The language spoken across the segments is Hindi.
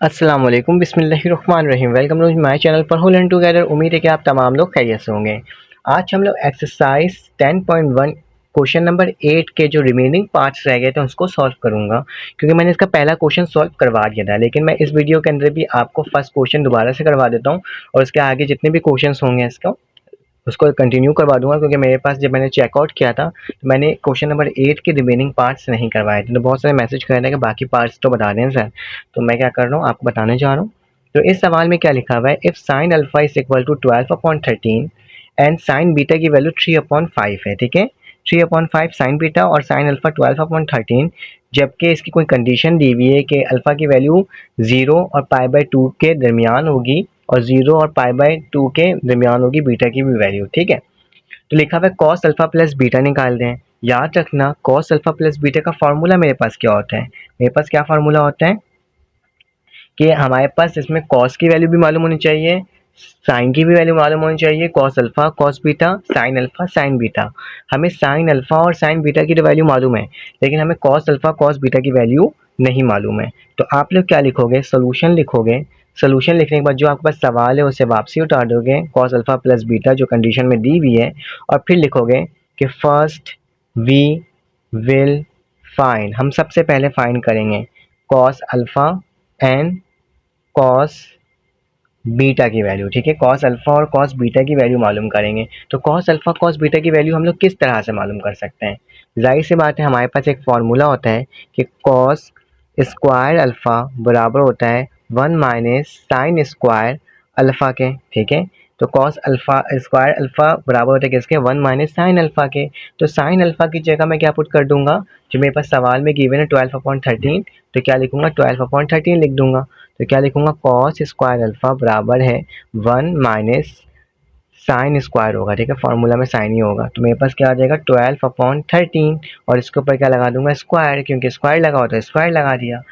अस्सलाम वालेकुम बिस्मिल्लाहिर्रहमानिर्रहीम। वेलकम टू माय चैनल पर लर्न टुगेदर। उम्मीद है कि आप तमाम लोग खैरियत से होंगे। आज हम लोग एक्सरसाइज 10.1 क्वेश्चन नंबर 8 के जो रिमेनिंग पार्ट्स रह गए थे उसको सॉल्व करूंगा, क्योंकि मैंने इसका पहला क्वेश्चन सॉल्व करवा दिया था। लेकिन मैं इस वीडियो के अंदर भी आपको फर्स्ट क्वेश्चन दोबारा से करवा देता हूँ और उसके आगे जितने भी क्वेश्चन होंगे इसका उसको कंटिन्यू करवा दूंगा, क्योंकि मेरे पास जब मैंने चेकआउट किया था तो मैंने क्वेश्चन नंबर 8 के रिमेनिंग पार्ट्स नहीं करवाए थे। तो बहुत सारे मैसेज कर रहे थे कि बाकी पार्ट्स तो बता दें सर, तो मैं क्या कर रहा हूँ आपको बताने जा रहा हूँ। तो इस सवाल में क्या लिखा हुआ है, if sine alpha is equal to 12/13 and sine beta की वैल्यू 3/5 है। ठीक है, 3/5 साइन बीटा और साइन अल्फा 12/13, जबकि इसकी कोई कंडीशन दी हुई है कि अल्फा की वैल्यू 0 और π/2 के दरमियान होगी और 0 और π/2 के दरमियान होगी बीटा की भी वैल्यू। ठीक है, तो लिखा हुआ है कॉस अल्फा प्लस बीटा निकाल दें। याद रखना कॉस अल्फा प्लस बीटा का फॉर्मूला मेरे पास क्या होता है, मेरे पास क्या फार्मूला होता है कि हमारे पास इसमें कॉस की वैल्यू भी मालूम होनी चाहिए, साइन की भी वैल्यू मालूम होनी चाहिए। Cos alpha cos beta, sine alpha sign beta. हमें साइन अल्फा और साइन बीटा की तो वैल्यू मालूम है, लेकिन हमें कॉस अल्फा कॉस बीटा की वैल्यू नहीं मालूम है। तो आप लोग क्या लिखोगे, सोल्यूशन लिखोगे। सोल्यूशन लिखने के बाद जो आपके पास सवाल है उसे वापसी उतार दोगे, कॉस अल्फा प्लस बीटा जो कंडीशन में दी हुई है, और फिर लिखोगे कि फर्स्ट वी विल फाइंड, हम सबसे पहले फाइंड करेंगे cos alpha and cos beta की वैल्यू। ठीक है, कॉस अल्फा और कॉस बीटा की वैल्यू मालूम करेंगे। तो कॉस अल्फा कॉस बीटा की वैल्यू हम लोग किस तरह से मालूम कर सकते हैं, जाहिर सी बात है हमारे पास एक फॉर्मूला होता है कि कॉस स्क्वायर अल्फा बराबर होता है 1 माइनस साइन स्क्वायर अल्फा के। ठीक है, तो कॉस अल्फा स्क्वायर अल्फा बराबर होता है किसके, 1 माइनस साइन अल्फा के। तो साइन अल्फा की जगह मैं क्या पुट कर दूंगा, जो मेरे पास सवाल में गिवन है 12/13, तो क्या लिखूंगा 12/13 लिख दूंगा। तो क्या लिखूंगा, कॉस स्क्वायर अल्फा बराबर है 1 माइनस साइन स्क्वायर होगा। ठीक है, फॉर्मूला में साइन ही होगा, तो मेरे पास क्या आ जाएगा 12/13, और इसके ऊपर क्या लगा दूंगा स्क्वायर, क्योंकि स्क्वायर लगा होता है स्क्वायर लगा दिया।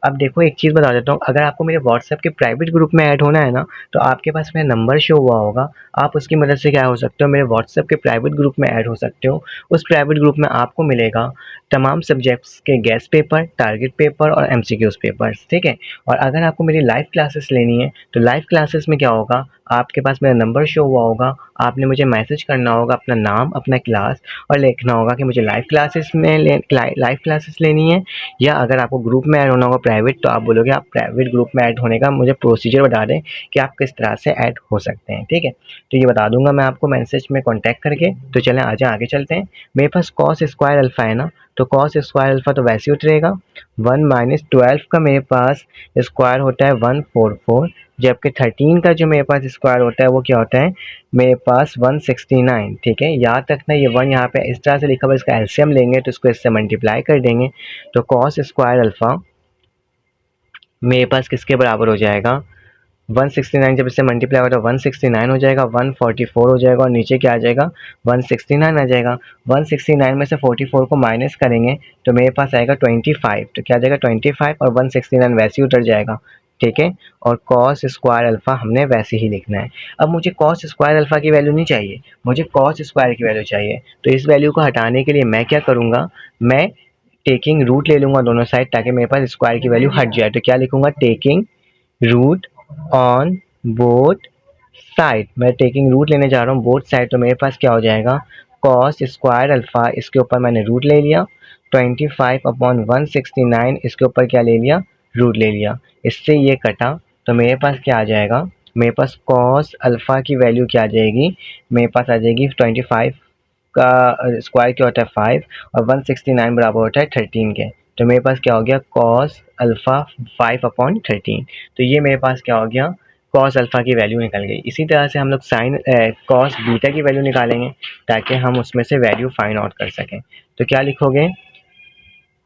अब देखो एक चीज़ बता देता हूँ, अगर आपको मेरे व्हाट्सएप के प्राइवेट ग्रुप में ऐड होना है ना, तो आपके पास मेरा नंबर शो हुआ होगा, आप उसकी मदद से क्या हो सकते हो, मेरे व्हाट्सएप के प्राइवेट ग्रुप में ऐड हो सकते हो। उस प्राइवेट ग्रुप में आपको मिलेगा तमाम सब्जेक्ट्स के गेस्ट पेपर, टारगेट पेपर और एमसीक्यूज पेपर्स। ठीक है, और अगर आपको मेरी लाइव क्लासेस लेनी है तो लाइव क्लासेस में क्या होगा, आपके पास मेरा नंबर शो हुआ होगा, आपने मुझे मैसेज करना होगा अपना नाम अपना क्लास और लिखना होगा कि मुझे लाइव क्लासेस में लाइव क्लासेस लेनी है, या अगर आपको ग्रुप में ऐड होना होगा प्राइवेट, तो आप बोलोगे आप प्राइवेट ग्रुप में ऐड होने का मुझे प्रोसीजर बता दें कि आप किस तरह से ऐड हो सकते हैं। ठीक है, तो ये बता दूंगा मैं आपको मैसेज में कॉन्टैक्ट करके। तो चलें आगे चलते हैं। मेरे पास कॉस स्क्वायर अल्फा है ना, तो कॉस स्क्वायर अल्फा तो वैसे ही उतरेगा, 1 माइनस 12 का मेरे पास स्क्वायर होता है 144, जबकि 13 का जो मेरे पास स्क्वायर होता है वो क्या होता है मेरे पास 169। ठीक है, याद रखना ये 1 यहाँ पे इस तरह से लिखा हुआ, इसका एलसीएम लेंगे तो इसको इससे मल्टीप्लाई कर देंगे। तो कॉस स्क्वायर अल्फा मेरे पास किसके बराबर हो जाएगा, 169 जब इससे मल्टीप्लाई होगा तो 169 हो जाएगा, 144 हो जाएगा और नीचे क्या आ जाएगा 169 आ जाएगा। 169 में से 44 को माइनस करेंगे तो मेरे पास आएगा 25, तो क्या आ जाएगा 25 और 169 वैसे ही उतर जाएगा। ठीक है, और कॉस स्क्वायर अल्फा हमने वैसे ही लिखना है। अब मुझे कॉस स्क्वायर अल्फा की वैल्यू नहीं चाहिए, मुझे कॉस स्क्वायर की वैल्यू चाहिए। तो इस वैल्यू को हटाने के लिए मैं क्या करूँगा, मैं टेकिंग रूट ले लूँगा दोनों साइड, ताकि मेरे पास स्क्वायर की वैल्यू हट जाए। तो क्या लिखूँगा, taking root on both side, मैं टेकिंग रूट लेने जा रहा हूँ बोथ साइड, तो मेरे पास क्या हो जाएगा कॉस स्क्वायर अल्फा, इसके ऊपर मैंने रूट ले लिया, 25/169 इसके ऊपर क्या ले लिया रूट ले लिया, इससे ये कटा। तो मेरे पास क्या आ जाएगा, मेरे पास कॉस अल्फा की वैल्यू क्या आ जाएगी, मेरे पास आ जाएगी 25 का स्क्वायर क्या होता है 5 और 169 बराबर होता है 13 के। तो मेरे पास क्या हो गया कॉस अल्फ़ा 5/13। तो ये मेरे पास क्या हो गया कॉस अल्फ़ा की वैल्यू निकल गई। इसी तरह से हम लोग साइन कॉस बीटा की वैल्यू निकालेंगे ताकि हम उसमें से वैल्यू फाइंड आउट कर सकें। तो क्या लिखोगे,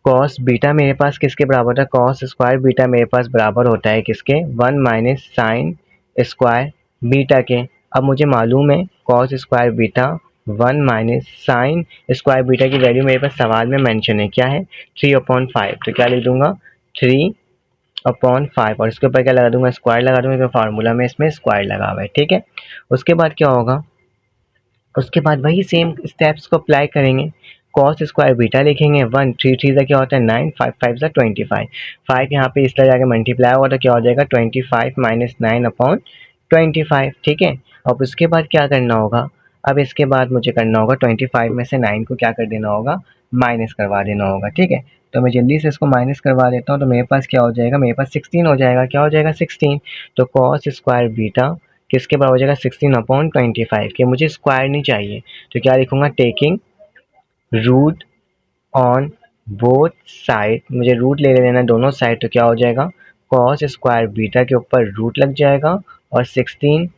कॉस बीटा मेरे पास किसके बराबर होता है, कॉस स्क्वायर बीटा मेरे पास बराबर होता है किसके 1 माइनस साइन स्क्वायर बीटा के। अब मुझे मालूम है cos square beta 1 minus sine square beta की वैल्यू मेरे पास सवाल में मेंशन है, क्या है 3/5। तो क्या लिख दूंगा 3/5 और इसके ऊपर क्या लगा दूंगा स्क्वायर लगा दूंगा, क्योंकि फार्मूला में इसमें स्क्वायर लगा हुआ है। ठीक है, उसके बाद क्या होगा, उसके बाद वही सेम स्टेप्स को अप्लाई करेंगे। कॉस स्क्वायर बीटा लिखेंगे, 1 3 3 क्या होता है 9, 5 5 25, 5 यहाँ पे इस तरह जाके मल्टीप्लाई होगा तो क्या हो जाएगा 25 माइनस 9 अपॉन 25, ठीक है। अब उसके बाद क्या करना होगा, अब इसके बाद मुझे करना होगा 25 में से 9 को क्या कर देना होगा, माइनस करवा देना होगा, ठीक है। तो मैं जल्दी से इसको माइनस करवा देता हूँ, तो मेरे पास क्या हो जाएगा, मेरे पास 16 हो जाएगा, क्या हो जाएगा 16। तो कॉस स्क्वायर बीटा किसके बराबर हो जाएगा 16 अपॉन 25 के, मुझे स्क्वायर नहीं चाहिए तो क्या लिखूंगा, taking root on both side, मुझे रूट ले लेना दोनों साइड, तो क्या हो जाएगा कॉस स्क्वायर बीटा के ऊपर रूट लग जाएगा और 16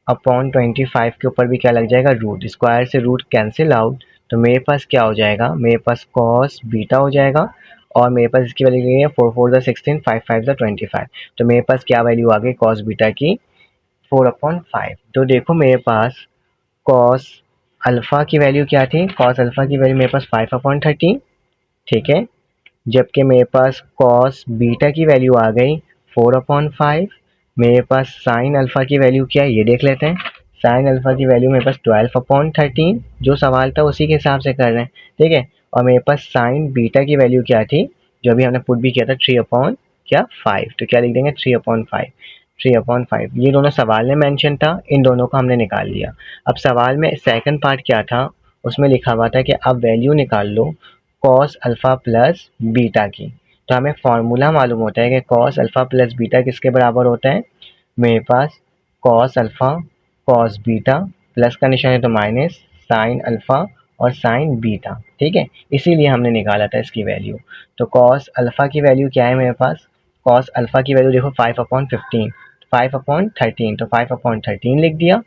अपॉन 25 के ऊपर भी क्या लग जाएगा रूट, स्क्वायर से रूट कैंसिल आउट, तो मेरे पास क्या हो जाएगा, मेरे पास कॉस बीटा हो जाएगा और मेरे पास इसकी वैल्यू गई है 4 4 16, 5 5 25, तो मेरे पास क्या वैल्यू आ गई कॉस बीटा की 4/5। तो देखो मेरे पास कॉस अल्फ़ा की वैल्यू क्या थी, कॉस अल्फ़ा की वैल्यू मेरे पास 5/13, ठीक है। जबकि मेरे पास कॉस बीटा की वैल्यू आ गई 4/5। मेरे पास साइन अल्फ़ा की वैल्यू क्या है ये देख लेते हैं, साइन अल्फ़ा की वैल्यू मेरे पास 12/13, जो सवाल था उसी के हिसाब से कर रहे हैं, ठीक है। और मेरे पास साइन बीटा की वैल्यू क्या थी, जो अभी हमने पुट भी किया था 3/5, तो क्या लिख देंगे 3/5, 3/5, ये दोनों सवाल में मेंशन था, इन दोनों को हमने निकाल लिया। अब सवाल में सेकंड पार्ट क्या था, उसमें लिखा हुआ था कि अब वैल्यू निकाल लो कॉस अल्फ़ा प्लस बीटा की, तो हमें फार्मूला मालूम होता है कि कॉस अल्फ़ा प्लस बीटा किसके बराबर होता है, मेरे पास cos alpha cos beta, plus का निशान है तो माइनस साइन अल्फ़ा और साइन बीटा, ठीक है। इसीलिए हमने निकाला था इसकी वैल्यू। तो कॉस अल्फ़ा की वैल्यू क्या है मेरे पास, कॉस अल्फ़ा की वैल्यू देखो 5/15, 5/13, तो 5/13 लिख दिया।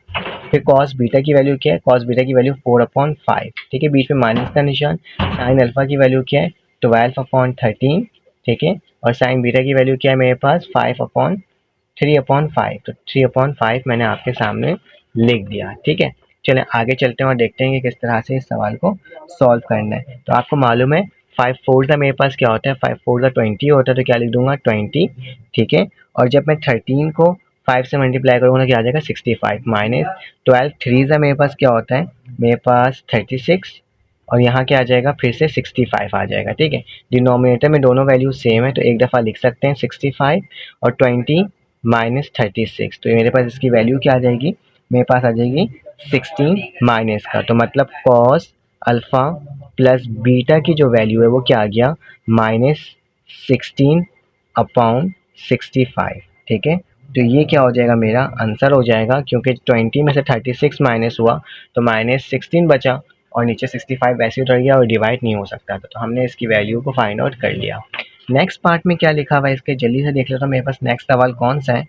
फिर कॉस बीटा की वैल्यू क्या है, कॉस बीटा की वैल्यू 4/5, ठीक है, बीच में माइनस का निशान। साइन अल्फ़ा की वैल्यू क्या है 12/13, ठीक है। और साइन बीटा की वैल्यू क्या है मेरे पास 5/3/5, तो 3/5 मैंने आपके सामने लिख दिया, ठीक है। चलें आगे चलते हैं और देखते हैं कि किस तरह से इस सवाल को सॉल्व करना है। तो आपको मालूम है 5 4 मेरे पास क्या होता है, 5 4 20 होता है, तो क्या लिख दूंगा 20, ठीक है। और जब मैं 13 को 5 से मल्टीप्लाई करूँगा तो क्या आ जाएगा 65, माइनस 12 3 मेरे पास क्या होता है, मेरे पास 36, और यहाँ क्या आ जाएगा फिर से 65 आ जाएगा, ठीक है। डिनोमिनेटर में दोनों वैल्यू सेम है तो एक दफ़ा लिख सकते हैं 65 और 20 माइनस 36, तो मेरे पास इसकी वैल्यू क्या आ जाएगी, मेरे पास आ जाएगी 16 माइनस का, तो मतलब कॉस अल्फ़ा प्लस बीटा की जो वैल्यू है वो क्या आ गया -16/65, ठीक है। तो ये क्या हो जाएगा मेरा आंसर हो जाएगा, क्योंकि 20 में से 36 माइनस हुआ तो -16 बचा और नीचे 65 वैसे ही उतर गया और डिवाइड नहीं हो सकता था, तो हमने इसकी वैल्यू को फाइंड आउट कर लिया। नेक्स्ट पार्ट में क्या लिखा हुआ है इसके जल्दी से देख लेता हूँ, मेरे पास नेक्स्ट सवाल कौन सा है,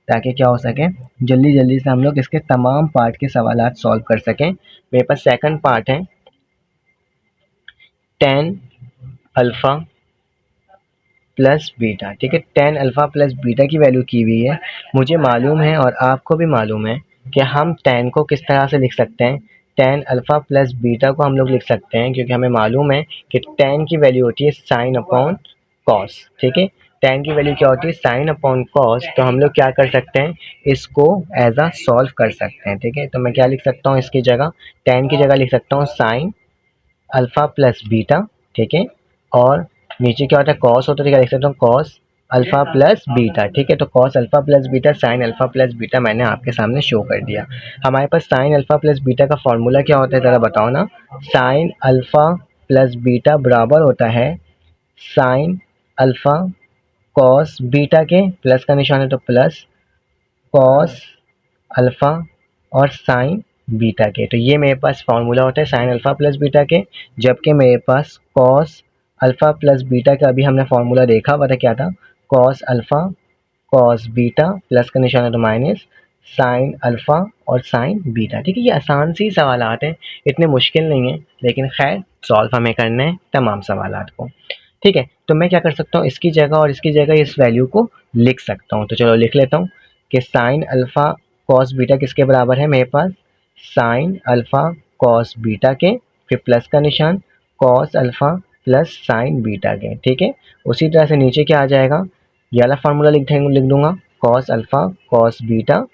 ताकि क्या हो सके जल्दी जल्दी से हम लोग इसके तमाम पार्ट के सवाल सॉल्व कर सकें। मेरे पास सेकंड पार्ट है 10 अल्फ़ा प्लस बीटा, ठीक है। 10 अल्फ़ा प्लस बीटा की वैल्यू की हुई है, मुझे मालूम है और आपको भी मालूम है कि हम 10 को किस तरह से लिख सकते हैं, 10 अल्फ़ा प्लस बीटा को हम लोग लिख सकते हैं, क्योंकि हमें मालूम है कि 10 की वैल्यू होती है साइन अपॉन कॉस, ठीक है। 10 की वैल्यू क्या होती है साइन अपॉन कॉस, तो हम लोग क्या कर सकते हैं इसको एज अ सॉल्व कर सकते हैं, ठीक है। तो मैं क्या लिख सकता हूँ इसकी जगह, 10 की जगह लिख सकता हूँ साइन अल्फ़ा प्लस बीटा, ठीक है। और नीचे क्या होता है कॉस होता है, तो क्या लिख सकता हूँ कॉस अल्फ़ा प्लस बीटा, ठीक है। तो cos alpha plus beta sine alpha plus beta मैंने आपके सामने शो कर दिया। हमारे पास साइन अल्फ़ा प्लस बीटा का फॉर्मूला क्या होता है ज़रा बताओ ना, साइन अल्फ़ा प्लस बीटा बराबर होता है साइन अल्फ़ा कॉस बीटा के, प्लस का निशान है तो प्लस कॉस अल्फ़ा और साइन बीटा के, तो ये मेरे पास फार्मूला होता है साइन अल्फ़ा प्लस बीटा के। जबकि मेरे पास कॉस अल्फ़ा प्लस बीटा का अभी हमने फार्मूला देखा हुआ था, क्या था cos alpha cos beta, plus का निशान है तो माइनस साइन अल्फ़ा और साइन बीटा, ठीक है। ये आसान सी सवाल हैं, इतने मुश्किल नहीं है, लेकिन खैर सॉल्व हमें करने हैं तमाम सवाल को, ठीक है। तो मैं क्या कर सकता हूँ इसकी जगह और इसकी जगह इस वैल्यू को लिख सकता हूँ, तो चलो लिख लेता हूँ कि साइन अल्फ़ा कॉस बीटा किसके बराबर है, मेरे पास साइन अल्फ़ा कॉस बीटा के, फिर प्लस का निशान cos alpha plus sign beta के, ठीक है। उसी तरह से नीचे क्या आ जाएगा, ये वाला फार्मूला लिख दूंगा cos alpha cos beta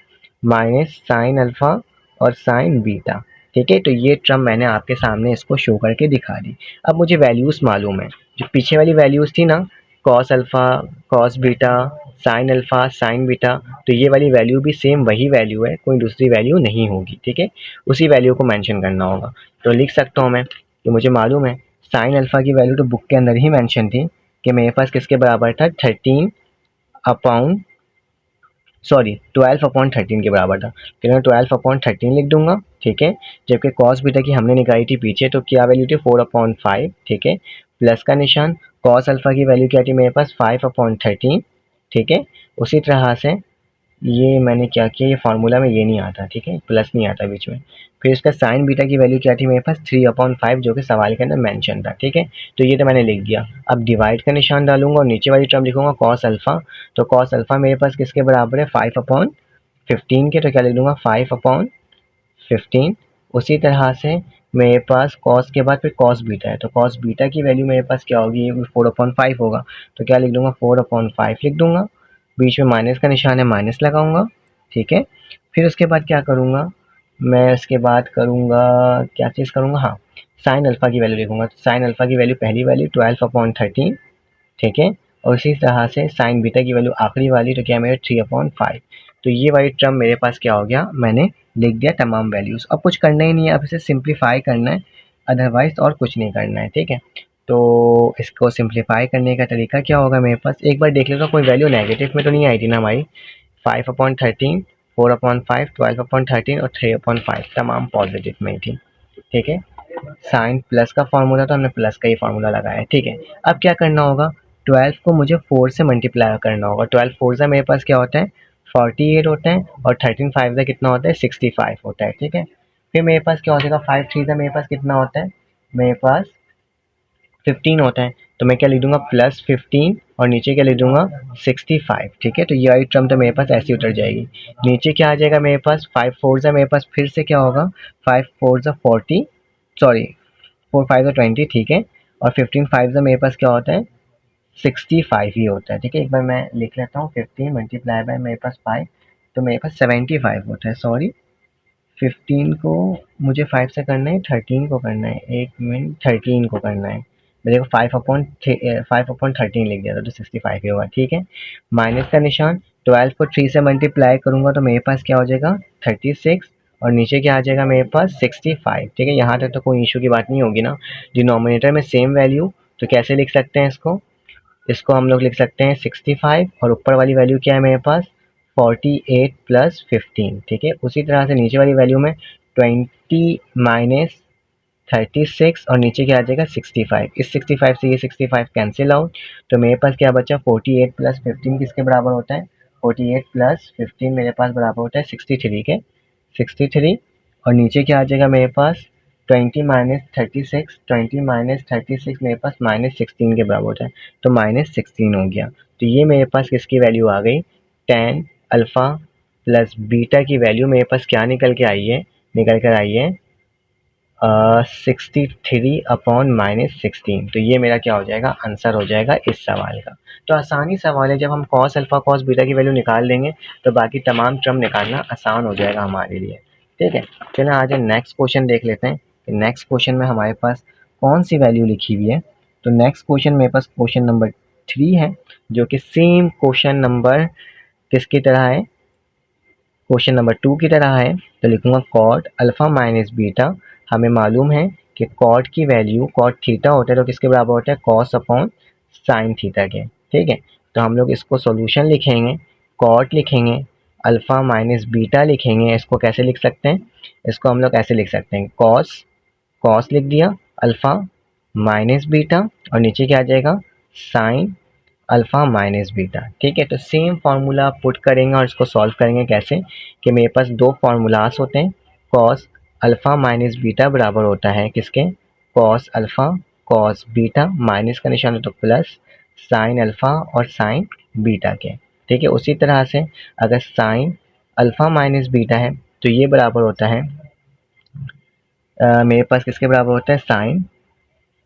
minus sine alpha और साइन बीटा, ठीक है। तो ये टर्म मैंने आपके सामने इसको शो करके दिखा दी। अब मुझे वैल्यूज़ मालूम है, जो पीछे वाली वैल्यूज़ थी ना, cos alpha, cos beta, sine alpha, sign beta, तो ये वाली वैल्यू भी सेम वही वैल्यू है, कोई दूसरी वैल्यू नहीं होगी। ठीक है, उसी वैल्यू को मेंशन करना होगा। तो लिख सकता हूँ मैं कि मुझे मालूम है साइन अल्फ़ा की वैल्यू तो बुक के अंदर ही मेंशन थी कि मेरे पास किसके बराबर था, 13 अपॉन सॉरी 12/13 के बराबर था। फिर मैं 12/13 लिख दूंगा। ठीक है, जबकि कॉस बीटा की हमने निकाली थी पीछे, तो क्या वैल्यू थी 4/5। ठीक है, प्लस का निशान, कॉस अल्फा की वैल्यू क्या थी मेरे पास 5/13। ठीक है, उसी तरह से ये मैंने क्या किया, ये फार्मूला में ये नहीं आता। ठीक है, प्लस नहीं आता बीच में। फिर इसका साइन बीटा की वैल्यू क्या थी मेरे पास 3/5, जो कि सवाल के अंदर मेंशन था। ठीक है, तो ये तो मैंने लिख दिया। अब डिवाइड का निशान डालूंगा और नीचे वाली टर्म लिखूंगा कॉस अल्फा। तो कॉस अल्फा मेरे पास किसके बराबर है, 5/15 के। तो क्या लिख दूंगा 5/15। उसी तरह से मेरे पास कॉस के बाद फिर कॉस बीटा है, तो कॉस बीटा की वैल्यू मेरे पास क्या होगी, ये 4/5 होगा। तो क्या लिख दूंगा 4/5 लिख दूंगा। बीच में माइनस का निशान है, माइनस लगाऊंगा। ठीक है, फिर उसके बाद क्या करूंगा, मैं उसके बाद करूंगा क्या चीज़ करूंगा, हाँ, साइन अल्फा की वैल्यू लिखूंगा। तो साइन अल्फा की वैल्यू पहली वैल्यू 12/13। ठीक है, और इसी तरह से साइन बीटा की वैल्यू आखिरी वाली, तो क्या है मेरे 3/5। तो ये वाली टर्म मेरे पास क्या हो गया, मैंने लिख दिया तमाम वैल्यूज़। अब कुछ करना ही नहीं है, अब इसे सिंप्लीफाई करना है, अदरवाइज और कुछ नहीं करना है। ठीक है, तो इसको सिंप्लीफाई करने का तरीका क्या होगा मेरे पास, एक बार देख लेगा कोई वैल्यू नेगेटिव में तो नहीं आई थी ना हमारी। 5/13, 4/5, 12/13 और 3/5 तमाम पॉजिटिव में ही थी। ठीक है, साइन प्लस का फार्मूला, तो हमने प्लस का ही फार्मूला लगाया है। ठीक है, अब क्या करना होगा, 12 को मुझे 4 से मल्टीप्लाई करना होगा। 12 4 से मेरे पास क्या होता है 48 होता है, और 13 5 से कितना होता है 65 होता है। ठीक है, फिर मेरे पास क्या हो जाएगा 5 3 से मेरे पास कितना होता है, मेरे पास 15 होता है। तो मैं क्या लिख दूंगा +15 और नीचे क्या लिख दूंगा 65। ठीक है, तो ये वाली टर्म तो मेरे पास ऐसी उतर जाएगी। नीचे क्या आ जाएगा मेरे पास 5 4 से मेरे पास फिर से क्या होगा 5 4 से 40, सॉरी 4 5 से 20। ठीक है, और 15 5 से मेरे पास क्या होता है 65 ही होता है। ठीक है, एक बार मैं लिख लेता हूँ 15 मल्टीप्लाई बाय मेरे पास 5, तो मेरे पास 75 होता है। सॉरी, 15 को मुझे 5 से करना है, 13 को करना है, एक मिनट, 13 को करना है। मेरे को 5/13 लिख दिया था, तो 65 ही होगा। ठीक है, माइनस का निशान, 12 को 3 से मल्टीप्लाई करूंगा तो मेरे पास क्या हो जाएगा 36, और नीचे क्या आ जाएगा मेरे पास 65। ठीक है, यहाँ तक तो कोई इशू की बात नहीं होगी ना। डिनोमिनेटर में सेम वैल्यू, तो कैसे लिख सकते हैं इसको, इसको हम लोग लिख सकते हैं 65, और ऊपर वाली वैल्यू क्या है मेरे पास 48 + 15। ठीक है, उसी तरह से नीचे वाली वैल्यू में 20 माइनस 36, और नीचे क्या आ जाएगा 65। इस 65 से ये 65 कैंसिल आउट, तो मेरे पास क्या बचा 48 + 15 किसके बराबर होता है, 48 + 15 मेरे पास बराबर होता है 63 के, 63। और नीचे क्या आ जाएगा मेरे पास 20 माइनस 36, 20 माइनस 36 मेरे पास -16 के बराबर होता है, तो -16 हो गया। तो ये मेरे पास किसकी वैल्यू आ गई, tan अल्फ़ा प्लस बीटा की वैल्यू मेरे पास क्या निकल के आई है, निकल कर आई है 63/-16। तो ये मेरा क्या हो जाएगा, आंसर हो जाएगा इस सवाल का। तो आसानी सवाल है, जब हम कॉस अल्फ़ा कॉस बीटा की वैल्यू निकाल लेंगे तो बाकी तमाम टर्म निकालना आसान हो जाएगा हमारे लिए। ठीक है, चलिए आज नेक्स्ट क्वेश्चन देख लेते हैं कि नेक्स्ट क्वेश्चन में हमारे पास कौन सी वैल्यू लिखी हुई है। तो नेक्स्ट क्वेश्चन मेरे पास क्वेश्चन नंबर 3 है, जो कि सेम क्वेश्चन नंबर किसकी तरह है, क्वेश्चन नंबर 2 की तरह है। तो लिखूंगा कॉट अल्फ़ा माइनस बीटा। हमें मालूम है कि कॉट की वैल्यू कॉट थीटा होता है, तो किसके बराबर होता है कॉस अपॉन साइन थीटा के। ठीक है, तो हम लोग इसको सॉल्यूशन लिखेंगे, कॉट लिखेंगे, अल्फ़ा माइनस बीटा लिखेंगे। इसको कैसे लिख सकते हैं, इसको हम लोग ऐसे लिख सकते हैं कॉस, कॉस लिख दिया, अल्फ़ा माइनस बीटा, और नीचे क्या आ जाएगा साइन अल्फ़ा माइनस बीटा। ठीक है, तो सेम फार्मूला पुट करेंगे और इसको सॉल्व करेंगे कैसे, कि मेरे पास दो फार्मूलास होते हैं, कॉस अल्फ़ा माइनस बीटा बराबर होता है किसके, cos alpha cos beta, minus का निशान है तो प्लस साइन अल्फ़ा और साइन बीटा के। ठीक है, उसी तरह से अगर साइन अल्फ़ा माइनस बीटा है तो ये बराबर होता है मेरे पास किसके बराबर होता है sine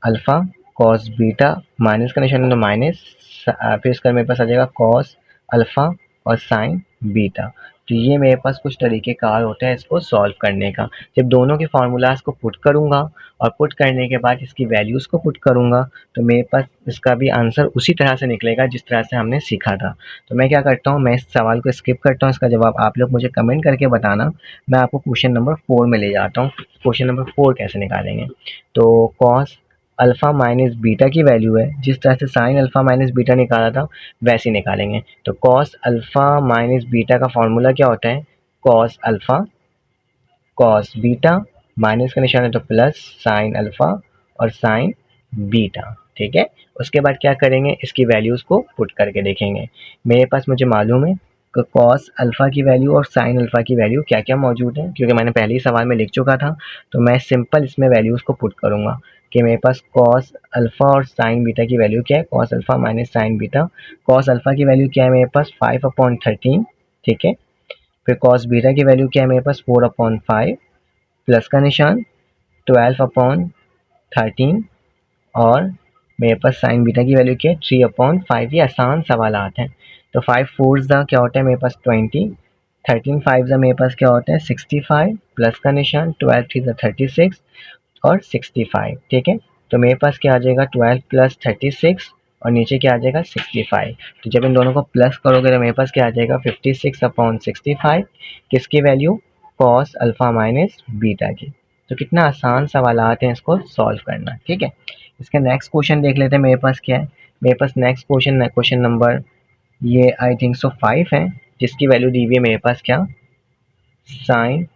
alpha cos beta, minus का निशान है तो माइनस, फिर इसका मेरे पास आ जाएगा कॉस अल्फ़ा और साइन बीटा। तो ये मेरे पास कुछ तरीक़ेकार होते हैं इसको सॉल्व करने का। जब दोनों के फ़ॉर्मूलाज़ को पुट करूँगा और पुट करने के बाद इसकी वैल्यूज़ को पुट करूँगा, तो मेरे पास इसका भी आंसर उसी तरह से निकलेगा जिस तरह से हमने सीखा था। तो मैं क्या करता हूँ, मैं इस सवाल को स्किप करता हूँ, इसका जवाब आप लोग मुझे कमेंट करके बताना। मैं आपको क्वेश्चन नंबर 4 में ले जाता हूँ। क्वेश्चन नंबर 4 कैसे निकालेंगे? तो कॉस अल्फ़ा माइनस बीटा की वैल्यू है, जिस तरह से साइन अल्फ़ा माइनस बीटा निकाला था वैसे ही निकालेंगे। तो कॉस अल्फ़ा माइनस बीटा का फॉर्मूला क्या होता है? Cos alpha cos beta, minus का निशान है तो प्लस साइन अल्फ़ा और साइन बीटा, ठीक है। उसके बाद क्या करेंगे, इसकी वैल्यूज़ को पुट करके देखेंगे। मेरे पास मुझे मालूम है कि कॉस अल्फ़ा की वैल्यू और साइन अल्फ़ा की वैल्यू क्या क्या मौजूद है, क्योंकि मैंने पहले ही सवाल में लिख चुका था। तो मैं सिंपल इसमें वैल्यूज़ को पुट करूँगा कि मेरे पास कॉस अल्फ़ा और साइन बीटा की वैल्यू क्या है, cos alpha minus sign beta. Cos alpha की वैल्यू क्या है मेरे पास 5/13, ठीक है। फिर कॉस बीटा की वैल्यू क्या है मेरे पास 4/5, प्लस का निशान 12/13, और मेरे पास साइन बीटा की वैल्यू क्या है 3/5। ये आसान सवालात हैं। तो 5 4 क्या होता है मेरे पास 20, 13 5 मेरे पास क्या होता है 65, प्लस का निशान 12 3 36 और 65, ठीक है। तो मेरे पास क्या आ जाएगा 12 प्लस 36 और नीचे क्या आ जाएगा 65। तो जब इन दोनों को प्लस करोगे तो मेरे पास क्या आ जाएगा 56/65, किसकी value, cos alpha minus beta की। तो कितना आसान सवालात हैं इसको सॉल्व करना, ठीक है। इसका नेक्स्ट क्वेश्चन देख लेते हैं मेरे पास क्या है। मेरे पास नेक्स्ट क्वेश्चन नंबर ये आई थिंक सो 5 है, जिसकी वैल्यू दी हुई है मेरे पास क्या, साइन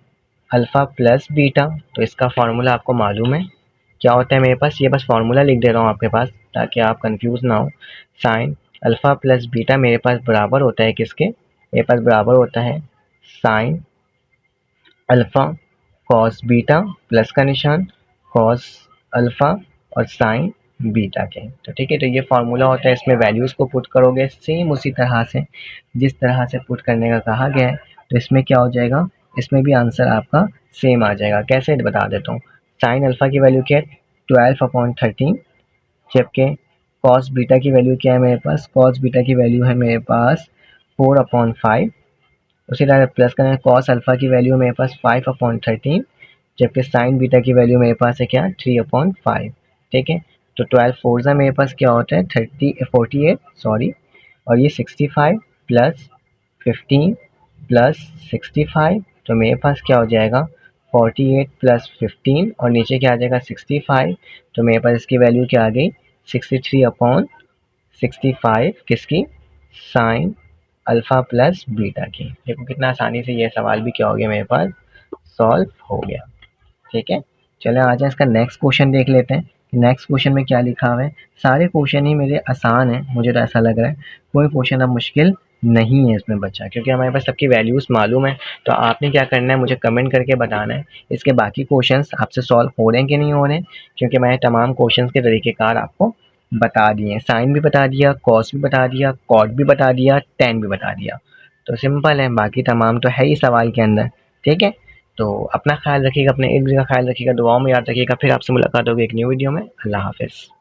अल्फ़ा प्लस बीटा। तो इसका फार्मूला आपको मालूम है क्या होता है मेरे पास, ये बस फार्मूला लिख दे रहा हूँ आपके पास ताकि आप कंफ्यूज ना हो। साइन अल्फ़ा प्लस बीटा मेरे पास बराबर होता है किसके, मेरे पास बराबर होता है sine alpha cos beta, plus का निशान कॉस अल्फ़ा और साइन बीटा के। तो ठीक है, तो ये फार्मूला होता है, इसमें वैल्यूज़ को पुट करोगे सेम उसी तरह से जिस तरह से पुट करने का कहा गया है। तो इसमें क्या हो जाएगा, इसमें भी आंसर आपका सेम आ जाएगा। कैसे बता देता हूँ, साइन अल्फ़ा की वैल्यू क्या है 12/13, जबकि कॉस बीटा की वैल्यू क्या है मेरे पास, कॉस बीटा की वैल्यू है मेरे पास 4/5। उसी तरह प्लस करें, कॉस अल्फ़ा की वैल्यू मेरे पास 5/13, जबकि साइन बीटा की वैल्यू मेरे पास है क्या 3/5, ठीक है। तो 12 4 मेरे पास क्या होता है 48 सॉरी, और ये 65 प्लस 15 प्लस 65, तो मेरे पास क्या हो जाएगा 48 प्लस 15 और नीचे क्या आ जाएगा 65। तो मेरे पास इसकी वैल्यू क्या आ गई 63/65, किसकी, साइन अल्फ़ा प्लस बीटा की। देखो कितना आसानी से ये सवाल भी क्या हो गया मेरे पास सॉल्व हो गया, ठीक है। चलें आ जाए इसका नेक्स्ट क्वेश्चन देख लेते हैं। नेक्स्ट क्वेश्चन में क्या लिखा हुआ है। सारे क्वेश्चन ही मेरे आसान हैं, मुझे तो ऐसा लग रहा है, कोई क्वेश्चन अब मुश्किल नहीं है इसमें बचा, क्योंकि हमारे पास सबकी वैल्यूज़ मालूम है। तो आपने क्या करना है मुझे कमेंट करके बताना है इसके बाकी क्वेश्चंस आपसे सॉल्व हो रहे हैं कि नहीं हो रहे हैं, क्योंकि मैंने तमाम क्वेश्चंस के तरीक़ेकार आपको बता दिए हैं। साइन भी बता दिया, कॉस भी बता दिया, कॉट भी बता दिया, टेन भी बता दिया। तो सिंपल है, बाकी तमाम तो है ही सवाल के अंदर, ठीक है। तो अपना ख्याल रखिएगा, अपने इर्द गिर्द का ख्याल रखिएगा, दुआओं में याद रखिएगा। फिर आपसे मुलाकात होगी एक न्यू वीडियो में। अल्लाह हाफ़िज़।